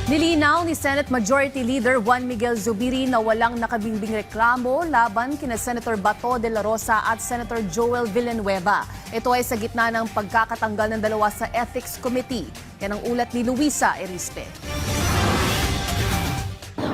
Nilinaw ni Senate Majority Leader Juan Miguel Zubiri na walang nakabimbing reklamo laban kina Senator Bato de la Rosa at Senator Joel Villanueva. Ito ay sa gitna ng pagkakatanggal ng dalawa sa Ethics Committee. Yan ang ulat ni Luisa Erispe.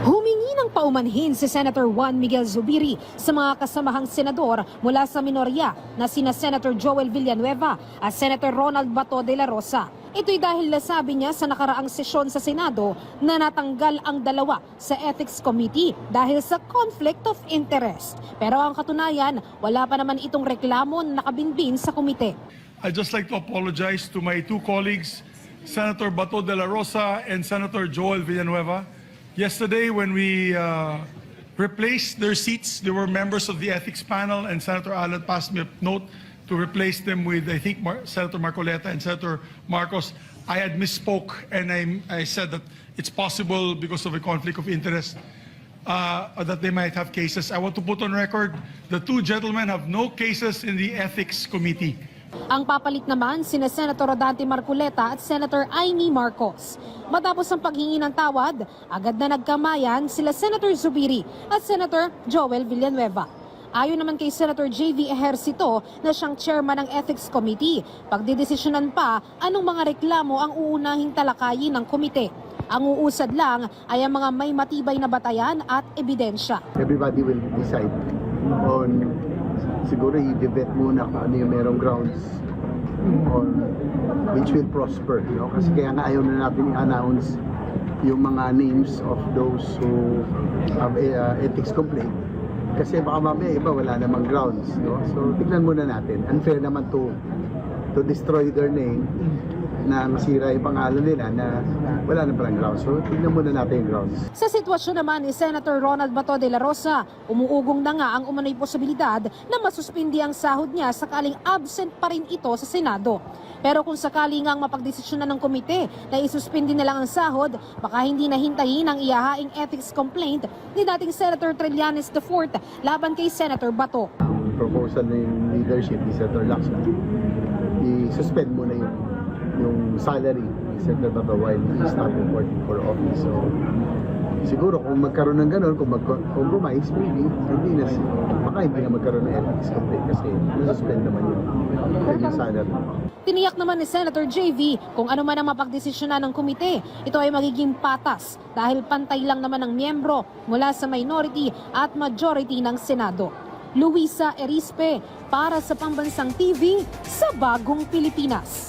Humingi ng paumanhin si Senator Juan Miguel Zubiri sa mga kasamahang senador mula sa minorya na sina Senator Joel Villanueva at Senator Ronald Bato de la Rosa. Ito'y dahil nasabi niya sa nakaraang sesyon sa Senado na natanggal ang dalawa sa Ethics Committee dahil sa conflict of interest. Pero ang katunayan, wala pa naman itong reklamo na nakabinbin sa komite. I'd just like to apologize to my two colleagues, Senator Bato de la Rosa and Senator Joel Villanueva. Yesterday, when we replaced their seats, they were members of the ethics panel, and Senator Alan passed me a note to replace them with, I think, Senator Marcoleta and Senator Marcos. I had misspoke, and I said that it's possible because of a conflict of interest that they might have cases. I want to put on record the two gentlemen have no cases in the Ethics Committee. Ang papalit naman sina Senator Rodante Marcoleta at Senator Amy Marcos. Matapos ang paghingi ng tawad, agad na nagkamayan sila Senator Zubiri at Senator Joel Villanueva. Ayon naman kay Senator J.V. Ejercito na siyang chairman ng Ethics Committee, pagdidesisyonan pa anong mga reklamo ang uunahing talakayin ng komite. Ang uusad lang ay ang mga may matibay na batayan at ebidensya. Everybody will decide on, siguro i-debate muna kung ano yung merong grounds on which will prosper. Kasi kaya nga ayaw na natin i-announce yung mga names of those who have ethics complaint. Kasi baka mamaya iba wala namang grounds. So tignan muna natin. Unfair naman to destroy their name, na masira yung pangalan nila na wala na palang grounds. So tignan muna natin yung grounds. Sa sitwasyon naman ni Senator Ronald Bato de la Rosa, umuugong na nga ang umano'y posibilidad na masuspindi ang sahod niya sakaling absent pa rin ito sa Senado. Pero kung sakali ngang mapagdesisyonan ng komite na isuspindi na lang ang sahod, baka hindi na hintayin ang ihahaing ethics complaint ni dating Senator Trillanes IV laban kay Senator Bato. Ang proposal ng leadership ni Senator Lacson, i-suspend muna yung salary ni Senator Bato while he is not reporting for office. So siguro kung magkaroon ng gano'n, kung mag-compromise, maybe baka hindi na magkaroon ng ethics complaint kasi nasuspend naman yung salary. Tiniyak naman ni Senator JV kung ano man ang mapagdesisyonan ng komite, ito ay magiging patas dahil pantay lang naman ang miyembro mula sa minority at majority ng Senado. Luisa Erispe para sa Pambansang TV sa Bagong Pilipinas.